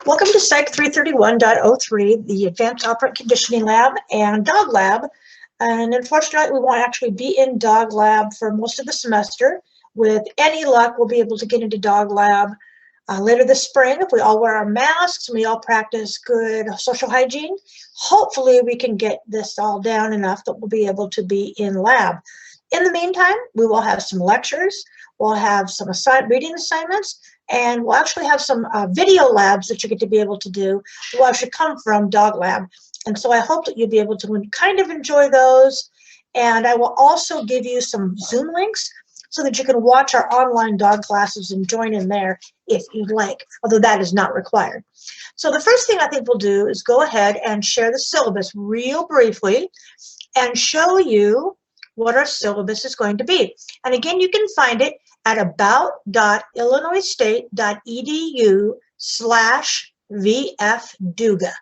Welcome to Psych 331.03, the Advanced Operant Conditioning Lab and Dog Lab. And unfortunately, we won't actually be in Dog Lab for most of the semester. With any luck, we'll be able to get into Dog Lab later this spring if we all wear our masks and we all practice good social hygiene. Hopefully, we can get this all down enough that we'll be able to be in lab. In the meantime, we will have some lectures, we'll have some reading assignments, and we'll actually have some video labs that you get to be able to do that will actually come from Dog Lab. And so I hope that you'll be able to kind of enjoy those. And I will also give you some Zoom links so that you can watch our online dog classes and join in there if you'd like, although that is not required. So the first thing I think we'll do is go ahead and share the syllabus real briefly and show you what our syllabus is going to be. And again, you can find it at about.illinoisstate.edu/VFDUGA.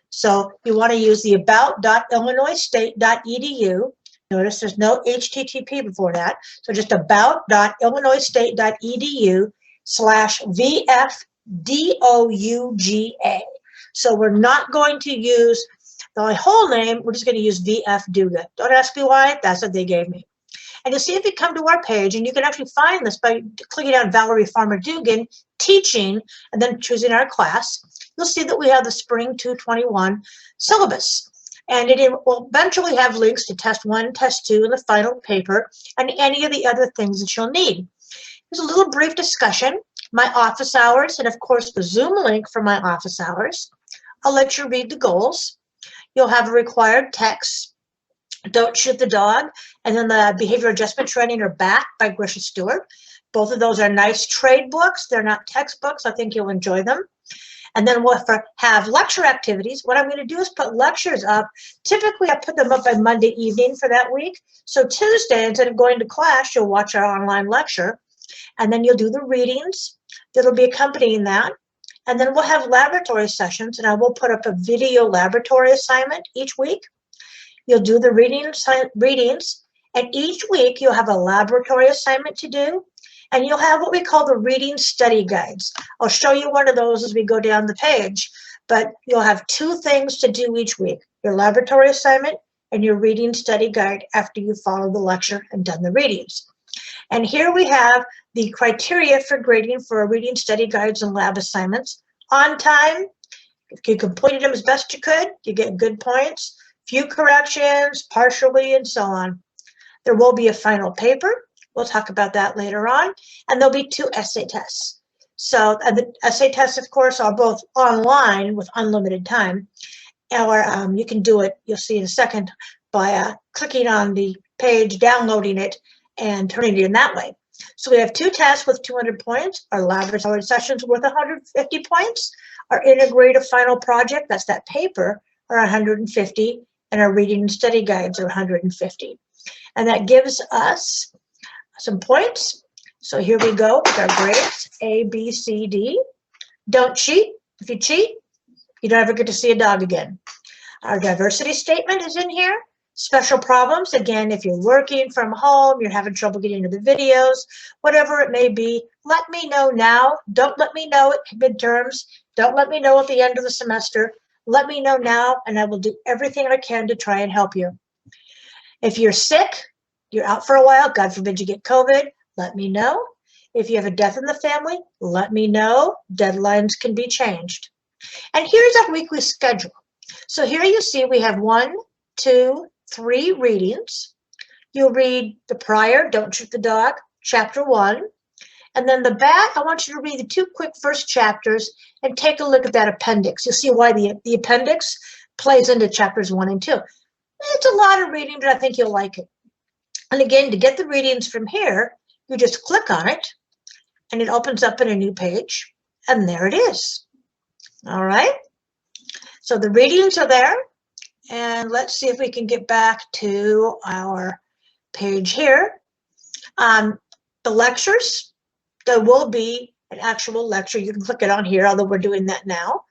So you want to use the about.illinoisstate.edu. Notice there's no HTTP before that. So just about.illinoisstate.edu/VFDOUGA. So we're not going to use the whole name, we're just going to use VFDUGA. Don't ask me why, that's what they gave me. And you'll see if you come to our page, and you can actually find this by clicking on Valerie Farmer-Dugan, teaching, and then choosing our class. You'll see that we have the Spring 221 syllabus. And it will eventually have links to Test 1, Test 2, and the final paper, and any of the other things that you'll need. Here's a little brief discussion, my office hours, and of course the Zoom link for my office hours. I'll let you read the goals. You'll have a required text, Don't Shoot the Dog, and then the Behavior Adjustment Training or BAT by Grisha Stewart. Both of those are nice trade books. They're not textbooks. I think you'll enjoy them. And then we'll have lecture activities. What I'm going to do is put lectures up. Typically, I put them up by Monday evening for that week. So Tuesday, instead of going to class, you'll watch our online lecture. And then you'll do the readings that'll be accompanying that. And then we'll have laboratory sessions, and I will put up a video laboratory assignment each week. You'll do the readings, and each week you'll have a laboratory assignment to do, and you'll have what we call the reading study guides. I'll show you one of those as we go down the page, but you'll have 2 things to do each week, your laboratory assignment and your reading study guide after you follow the lecture and done the readings. And here we have the criteria for grading for our reading study guides and lab assignments. On time, if you completed them as best you could, you get good points. Few corrections, partially, and so on. There will be a final paper. We'll talk about that later on. And there'll be 2 essay tests. So the essay tests, of course, are both online with unlimited time. Or you can do it, you'll see in a second, by clicking on the page, downloading it, and turning it in that way. So we have 2 tests with 200 points. Our laboratory sessions worth 150 points. Our integrative final project, that's that paper, are 150. And our reading and study guides are 150. And that gives us some points. So here we go with our grades, A, B, C, D. Don't cheat. If you cheat, you don't ever get to see a dog again. Our diversity statement is in here. Special problems, again, if you're working from home, you're having trouble getting into the videos, whatever it may be, let me know now. Don't let me know at midterms. Don't let me know at the end of the semester. Let me know now, and I will do everything I can to try and help you. If you're sick, you're out for a while, God forbid you get COVID, let me know. If you have a death in the family, let me know. Deadlines can be changed. And here's our weekly schedule. So here you see we have 1, 2, 3 readings. You'll read the prior, Don't Shoot the Dog, chapter 1. And then the BAT, I want you to read the 2 quick first chapters and take a look at that appendix. You'll see why the appendix plays into chapters 1 and 2. It's a lot of reading, but I think you'll like it. And again, to get the readings from here, you just click on it, and it opens up in a new page, and there it is. All right? So the readings are there, and let's see if we can get back to our page here. The lectures. There will be an actual lecture. You can click it on here, although we're doing that now.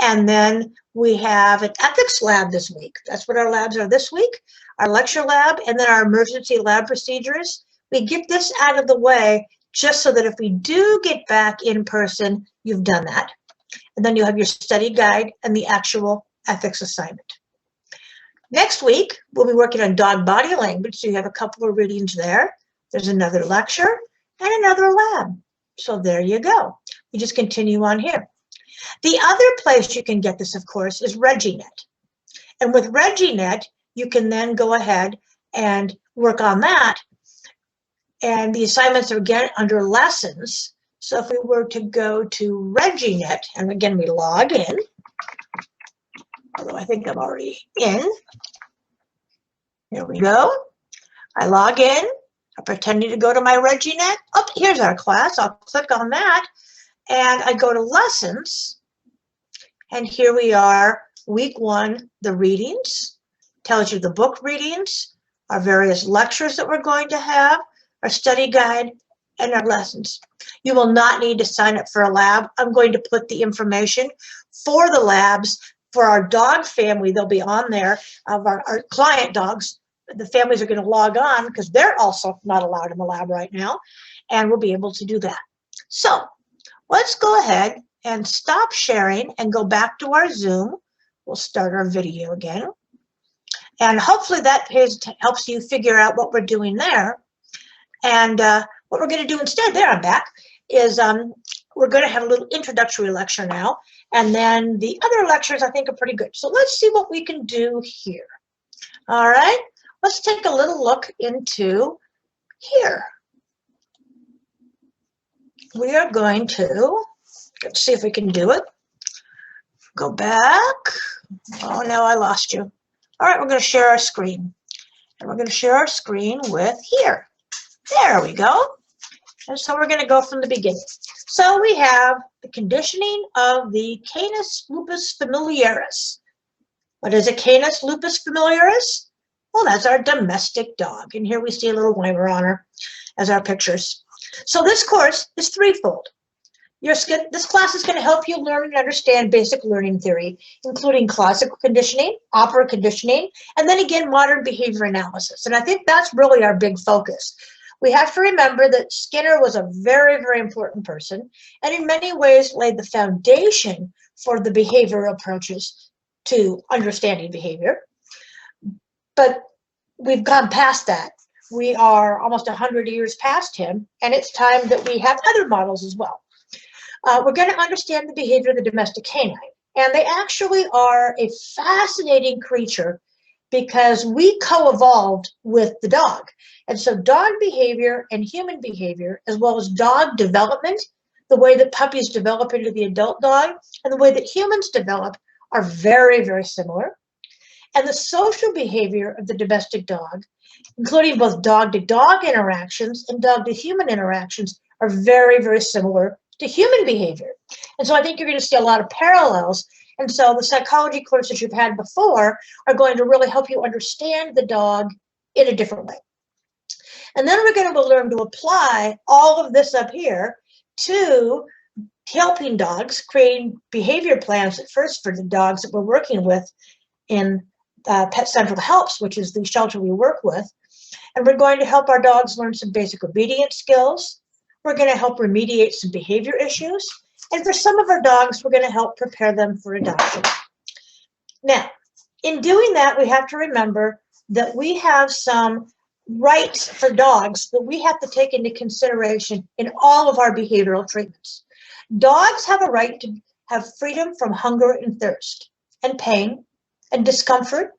And then we have an ethics lab this week. That's what our labs are this week. Our lecture lab and then our emergency lab procedures. We get this out of the way just so that if we do get back in person, you've done that. And then you'll have your study guide and the actual ethics assignment. Next week, we'll be working on dog body language, so you have a couple of readings there. There's another lecture and another lab. So there you go. You just continue on here. The other place you can get this, of course, is ReggieNet. And with ReggieNet, you can then go ahead and work on that. And the assignments are again under lessons. So if we were to go to ReggieNet, and again, we log in, although I think I'm already in. Here we go. I log in. I'm pretending to go to my ReggieNet. Oh, here's our class. I'll click on that. And I go to lessons. And here we are, week 1, the readings. Tells you the book readings, our various lectures that we're going to have, our study guide, and our lessons. You will not need to sign up for a lab. I'm going to put the information for the labs for our dog family. They'll be on there of our client dogs. The families are going to log on because they're also not allowed in the lab right now, and we'll be able to do that. So let's go ahead and stop sharing and go back to our Zoom. We'll start our video again. And hopefully that helps you figure out what we're doing there. And what we're going to do instead, there I'm back, is we're going to have a little introductory lecture now. And then the other lectures I think are pretty good. So let's see what we can do here. All right, let's take a little look into here. We are going to, let's see if we can do it. Go back. Oh, no, I lost you. All right, we're going to share our screen. And we're going to share our screen with here. There we go. And so we're going to go from the beginning. So we have the conditioning of the Canis lupus familiaris. What is a Canis lupus familiaris? Well, that's our domestic dog. And here we see a little Weimaraner as our pictures. So this course is threefold. This class is going to help you learn and understand basic learning theory, including classical conditioning, opera conditioning, and then again, modern behavior analysis. And I think that's really our big focus. We have to remember that Skinner was a very, very important person, and in many ways laid the foundation for the behavioral approaches to understanding behavior. But we've gone past that. We are almost 100 years past him, and it's time that we have other models as well. We're going to understand the behavior of the domestic canine, and they actually are a fascinating creature because we co-evolved with the dog. And so dog behavior and human behavior, as well as dog development, the way that puppies develop into the adult dog, and the way that humans develop are very, very similar. And the social behavior of the domestic dog, including both dog-to-dog interactions and dog-to-human interactions, are very, very similar to human behavior. And so I think you're going to see a lot of parallels. And so the psychology courses you've had before are going to really help you understand the dog in a different way. And then we're going to learn to apply all of this up here to helping dogs, creating behavior plans at first for the dogs that we're working with in Pet Central Helps, which is the shelter we work with. And we're going to help our dogs learn some basic obedience skills. We're going to help remediate some behavior issues. And for some of our dogs, we're going to help prepare them for adoption. Now, in doing that, we have to remember that we have some rights for dogs that we have to take into consideration in all of our behavioral treatments. Dogs have a right to have freedom from hunger and thirst, and pain, and discomfort,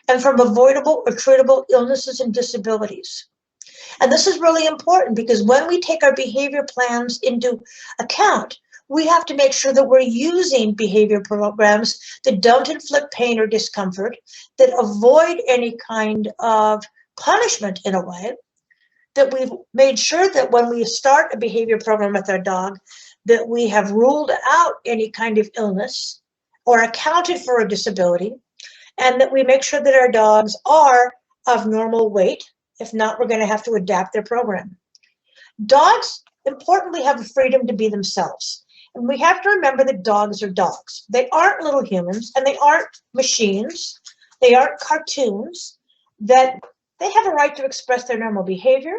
and from avoidable or treatable illnesses and disabilities. And this is really important because when we take our behavior plans into account, we have to make sure that we're using behavior programs that don't inflict pain or discomfort, that avoid any kind of punishment in a way, that we've made sure that when we start a behavior program with our dog, that we have ruled out any kind of illness or accounted for a disability, and that we make sure that our dogs are of normal weight. If not, we're going to have to adapt their program. Dogs, importantly, have the freedom to be themselves. And we have to remember that dogs are dogs. They aren't little humans, and they aren't machines. They aren't cartoons. That they have a right to express their normal behavior.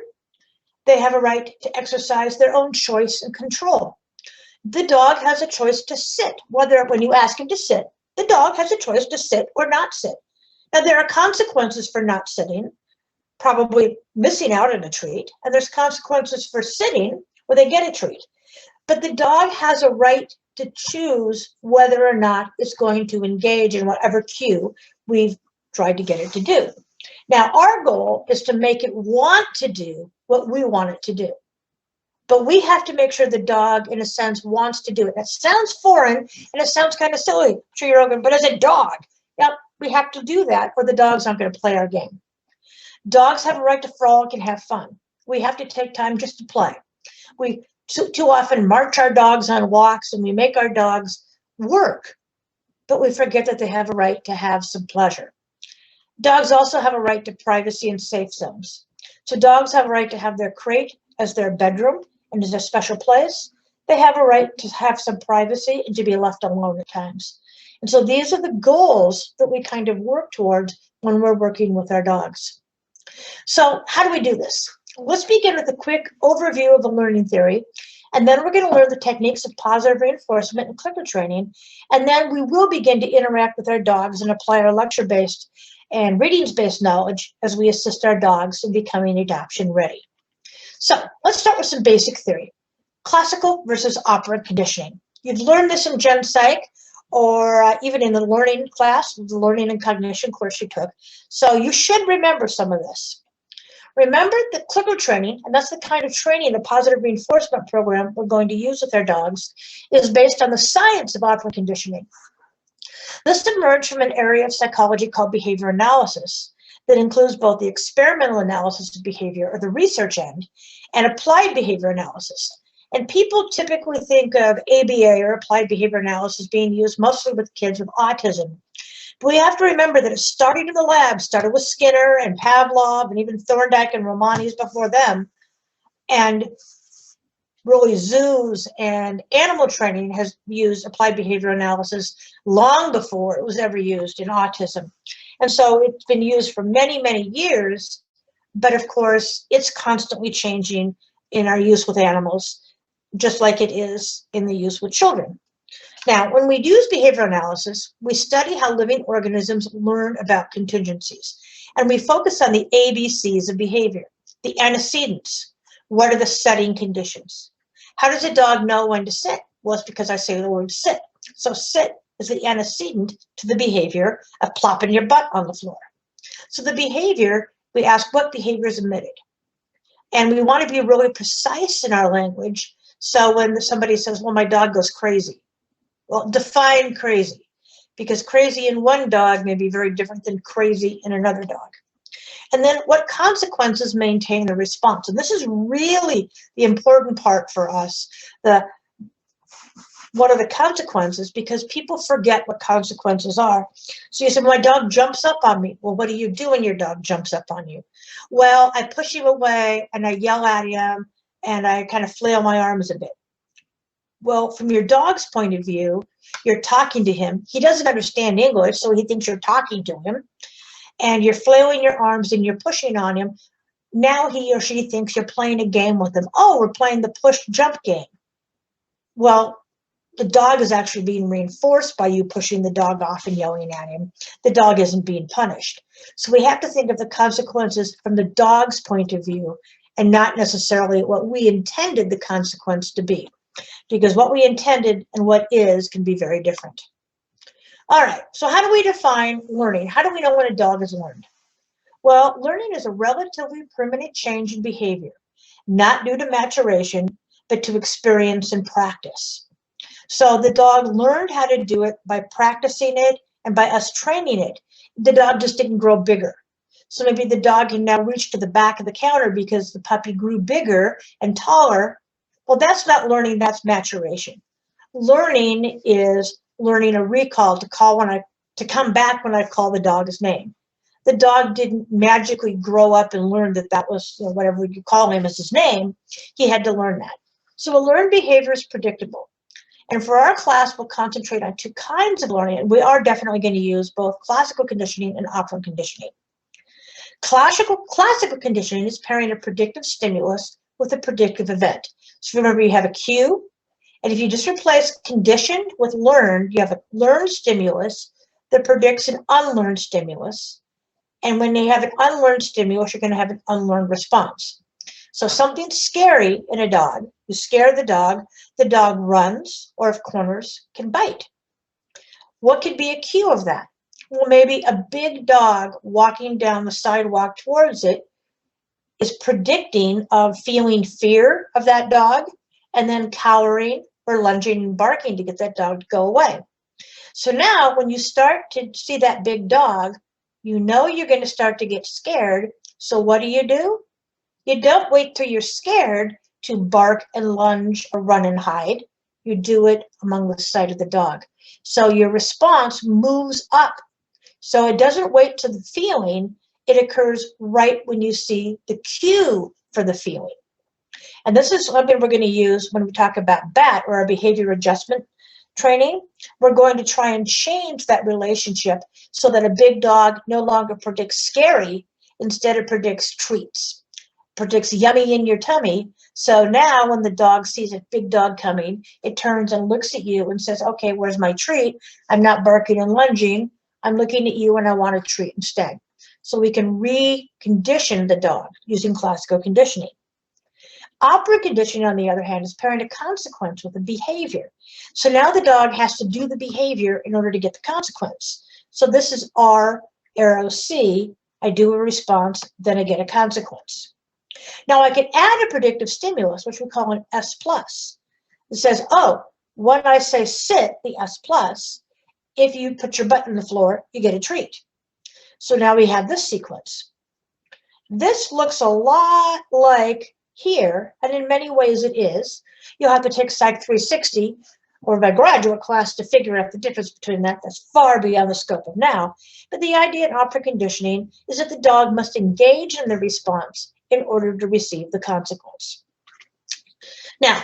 They have a right to exercise their own choice and control. The dog has a choice to sit, whether when you ask him to sit, the dog has a choice to sit or not sit. Now, there are consequences for not sitting, probably missing out on a treat, and there's consequences for sitting where they get a treat. But the dog has a right to choose whether or not it's going to engage in whatever cue we've tried to get it to do. Now, our goal is to make it want to do what we want it to do. But we have to make sure the dog, in a sense, wants to do it. That sounds foreign, and it sounds kind of silly. Sure, you're going, but as a dog, yep, we have to do that, or the dog's not going to play our game. Dogs have a right to frolic and have fun. We have to take time just to play. We too often march our dogs on walks, and we make our dogs work, but we forget that they have a right to have some pleasure. Dogs also have a right to privacy and safe zones. So dogs have a right to have their crate as their bedroom and as a special place. They have a right to have some privacy and to be left alone at times. And so these are the goals that we kind of work towards when we're working with our dogs. So how do we do this? Let's begin with a quick overview of the learning theory, and then we're going to learn the techniques of positive reinforcement and clicker training, and then we will begin to interact with our dogs and apply our lecture-based and readings-based knowledge as we assist our dogs in becoming adoption ready. So let's start with some basic theory. Classical versus operant conditioning. You've learned this in Gen Psych or even in the learning class, the learning and cognition course you took. So you should remember some of this. Remember that clicker training, and that's the kind of training, the positive reinforcement program we're going to use with our dogs, is based on the science of operant conditioning. This emerged from an area of psychology called behavior analysis that includes both the experimental analysis of behavior, or the research end, and applied behavior analysis. And people typically think of ABA, or applied behavior analysis, being used mostly with kids with autism. But we have to remember that it started in the lab, started with Skinner and Pavlov and even Thorndike and Romanis before them. And really zoos and animal training has used applied behavior analysis long before it was ever used in autism. And so it's been used for many, many years, but of course it's constantly changing in our use with animals, just like it is in the use with children. Now, when we use behavior analysis, we study how living organisms learn about contingencies, and we focus on the ABCs of behavior, the antecedents. What are the setting conditions? How does a dog know when to sit? Well, it's because I say the word sit. So sit is the antecedent to the behavior of plopping your butt on the floor. So the behavior, we ask what behavior is emitted. And we want to be really precise in our language. So when somebody says, well, my dog goes crazy. Well, define crazy, because crazy in one dog may be very different than crazy in another dog. And then what consequences maintain the response? And this is really the important part for us. What are the consequences? Because people forget what consequences are. So you say, my dog jumps up on me. Well, what do you do when your dog jumps up on you? Well, I push him away and I yell at him and I kind of flail my arms a bit. Well, from your dog's point of view, you're talking to him. He doesn't understand English, so he thinks you're talking to him. And you're flailing your arms and you're pushing on him. Now he or she thinks you're playing a game with him. Oh, we're playing the push-jump game. Well, the dog is actually being reinforced by you pushing the dog off and yelling at him. The dog isn't being punished. So we have to think of the consequences from the dog's point of view and not necessarily what we intended the consequence to be. Because what we intended and what is can be very different. All right, so how do we define learning? How do we know when a dog has learned? Well, learning is a relatively permanent change in behavior, not due to maturation, but to experience and practice. So the dog learned how to do it by practicing it and by us training it. The dog just didn't grow bigger. So maybe the dog can now reach to the back of the counter because the puppy grew bigger and taller. Well, that's not learning, that's maturation. Learning is learning a recall to come back when I call the dog's name. The dog didn't magically grow up and learn that was whatever you call him as his name. He had to learn that. So a learned behavior is predictable. And for our class, we'll concentrate on two kinds of learning. And we are definitely going to use both classical conditioning and operant conditioning. Classical conditioning is pairing a predictive stimulus with a predictive event. So remember, you have a cue, and if you just replace conditioned with learned, you have a learned stimulus that predicts an unlearned stimulus. And when you have an unlearned stimulus, you're going to have an unlearned response. So something scary in a dog, you scare the dog runs, or if corners, can bite. What could be a cue of that? Well, maybe a big dog walking down the sidewalk towards it is predicting of feeling fear of that dog and then cowering or lunging and barking to get that dog to go away. So now when you start to see that big dog, you know you're going to start to get scared. So what do? You don't wait till you're scared to bark and lunge or run and hide. You do it among the sight of the dog. So your response moves up. So it doesn't wait till the feeling. It occurs right when you see the cue for the feeling. And this is something we're going to use when we talk about BAT, or our behavior adjustment training. We're going to try and change that relationship so that a big dog no longer predicts scary, instead it predicts treats, predicts yummy in your tummy. So now when the dog sees a big dog coming, it turns and looks at you and says, okay, where's my treat? I'm not barking and lunging. I'm looking at you and I want a treat instead. So we can recondition the dog using classical conditioning. Operant conditioning, on the other hand, is pairing a consequence with a behavior. So now the dog has to do the behavior in order to get the consequence. So this is R, arrow C. I do a response, then I get a consequence. Now I can add a predictive stimulus, which we call an S+. It says, oh, when I say sit, the S+, if you put your butt in the floor, you get a treat. So now we have this sequence. This looks a lot like here, and in many ways it is. You'll have to take Psych 360 or my graduate class to figure out the difference between that. That's far beyond the scope of now. But the idea in operant conditioning is that the dog must engage in the response in order to receive the consequence. Now,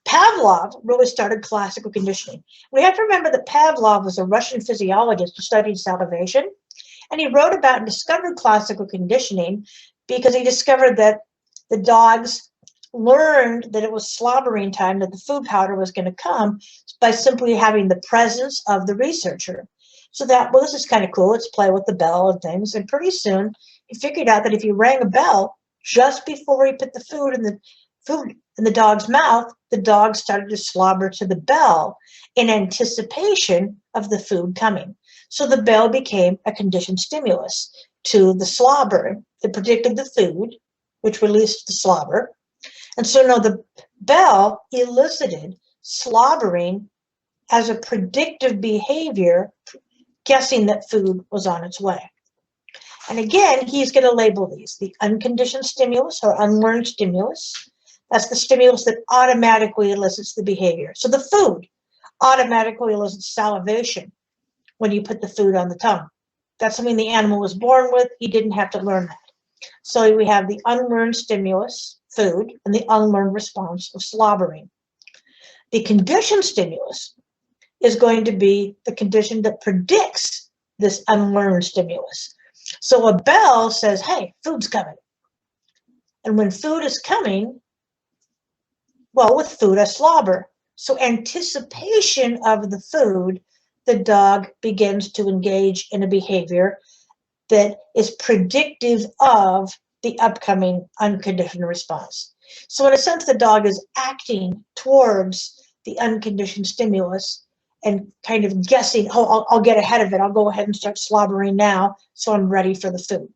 Pavlov really started classical conditioning. We have to remember that Pavlov was a Russian physiologist who studied salivation, and he wrote about and discovered classical conditioning because he discovered that the dogs learned that it was slobbering time, that the food powder was going to come by simply having the presence of the researcher. So that, well, this is kind of cool. Let's play with the bell and things. And pretty soon he figured out that if you rang a bell just before he put the food in the dog's mouth, the dog started to slobber to the bell in anticipation of the food coming. So the bell became a conditioned stimulus to the slobber that predicted the food, which released the slobber. And so now the bell elicited slobbering as a predictive behavior, guessing that food was on its way. And again, he's going to label these the unconditioned stimulus or unlearned stimulus. That's the stimulus that automatically elicits the behavior. So the food automatically elicits salivation when you put the food on the tongue. That's something the animal was born with. He didn't have to learn that. So we have the unlearned stimulus, food, and the unlearned response of slobbering. The conditioned stimulus is going to be the condition that predicts this unlearned stimulus. So a bell says, hey, food's coming. And when food is coming, well, with food I slobber. So anticipation of the food, the dog begins to engage in a behavior that is predictive of the upcoming unconditioned response. So in a sense, the dog is acting towards the unconditioned stimulus and kind of guessing, oh, I'll get ahead of it. I'll go ahead and start slobbering now, so I'm ready for the food.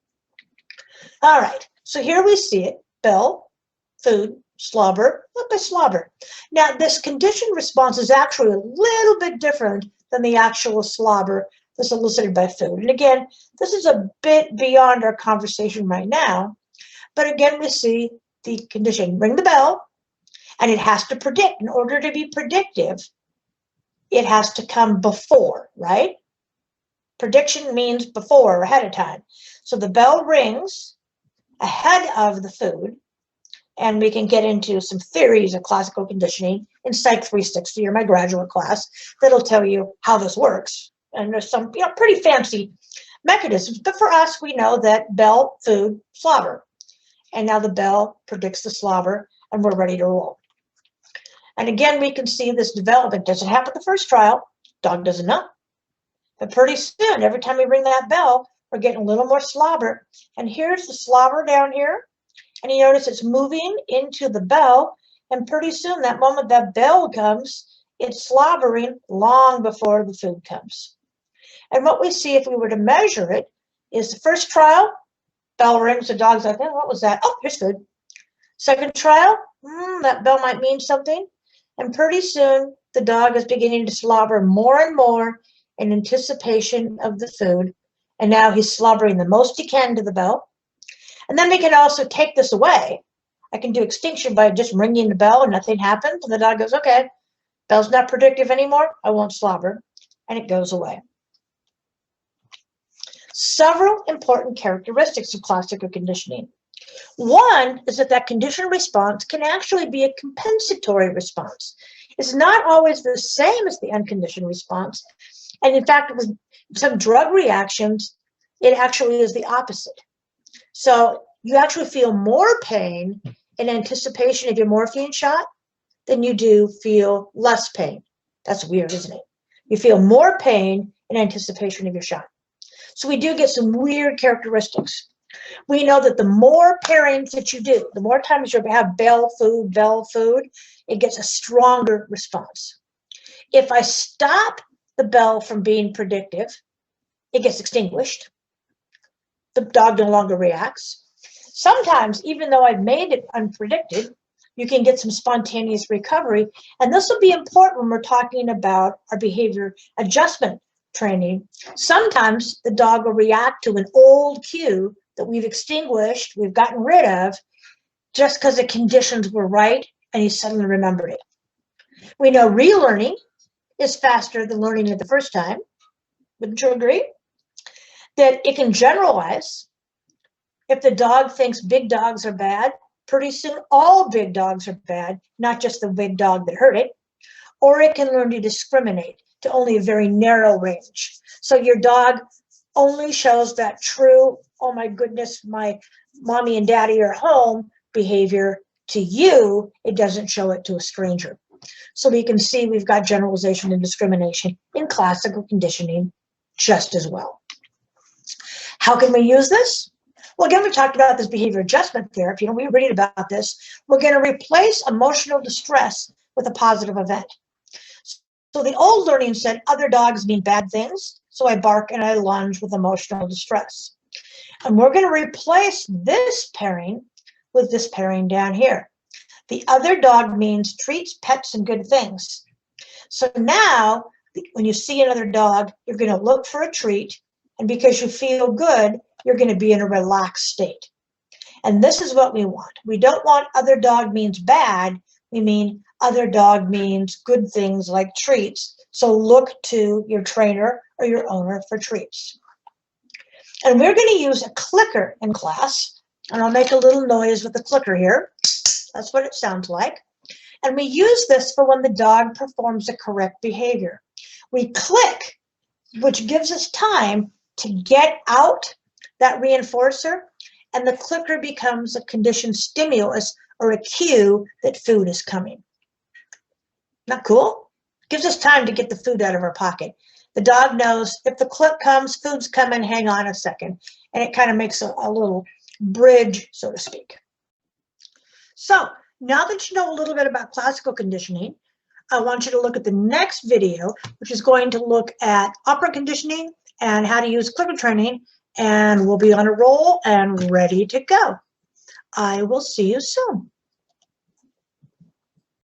All right, so here we see it, bell, food, slobber, look at slobber. Now, this conditioned response is actually a little bit different than the actual slobber that's elicited by food. And again, this is a bit beyond our conversation right now, but again, we see the condition, ring the bell, and it has to predict. In order to be predictive, it has to come before, right? Prediction means before or ahead of time. So the bell rings ahead of the food, and we can get into some theories of classical conditioning in Psych 360 or my graduate class that'll tell you how this works. And there's some pretty fancy mechanisms, but for us, we know that bell, food, slobber. And now the bell predicts the slobber, and we're ready to roll. And again, we can see this development. Does it happen the first trial? Dog doesn't know. But pretty soon, every time we ring that bell, we're getting a little more slobber. And here's the slobber down here. And you notice it's moving into the bell. And pretty soon, that moment that bell comes, it's slobbering long before the food comes. And what we see if we were to measure it is the first trial, bell rings, the dog's like, oh, what was that? Oh, here's food. Second trial, that bell might mean something. And pretty soon, the dog is beginning to slobber more and more in anticipation of the food. And now he's slobbering the most he can to the bell. And then we can also take this away. I can do extinction by just ringing the bell and nothing happens. And the dog goes, okay, bell's not predictive anymore. I won't slobber. And it goes away. Several important characteristics of classical conditioning. One is that conditional response can actually be a compensatory response. It's not always the same as the unconditioned response. And in fact, with some drug reactions, it actually is the opposite. So you actually feel more pain in anticipation of your morphine shot than you do feel less pain. That's weird, isn't it? You feel more pain in anticipation of your shot. So we do get some weird characteristics. We know that the more pairings that you do, the more times you have bell, food, it gets a stronger response. If I stop the bell from being predictive, it gets extinguished. The dog no longer reacts. Sometimes, even though I've made it unpredicted, you can get some spontaneous recovery. And this will be important when we're talking about our behavior adjustment training. Sometimes the dog will react to an old cue that we've extinguished, we've gotten rid of, just because the conditions were right and he suddenly remembered it. We know relearning is faster than learning it the first time. Wouldn't you agree? That it can generalize. If the dog thinks big dogs are bad, pretty soon all big dogs are bad, not just the big dog that hurt it. Or it can learn to discriminate to only a very narrow range. So your dog only shows that true, oh my goodness, my mommy and daddy are home behavior to you. It doesn't show it to a stranger. So we can see we've got generalization and discrimination in classical conditioning just as well. How can we use this? Well, again, we talked about this behavior adjustment therapy, and we read about this. We're going to replace emotional distress with a positive event. So the old learning said other dogs mean bad things, so I bark and I lunge with emotional distress. And we're going to replace this pairing with this pairing down here. The other dog means treats, pets, and good things. So now, when you see another dog, you're going to look for a treat, and because you feel good, you're going to be in a relaxed state. And this is what we want. We don't want other dog means bad. We mean other dog means good things like treats. So look to your trainer or your owner for treats. And we're going to use a clicker in class. And I'll make a little noise with the clicker here. That's what it sounds like. And we use this for when the dog performs the correct behavior. We click, which gives us time to get out that reinforcer, and the clicker becomes a conditioned stimulus or a cue that food is coming. Not cool? Gives us time to get the food out of our pocket. The dog knows if the click comes, food's coming, hang on a second. And it kind of makes a little bridge, so to speak. So now that you know a little bit about classical conditioning, I want you to look at the next video, which is going to look at operant conditioning and how to use clicker training, and we'll be on a roll and ready to go. I will see you soon.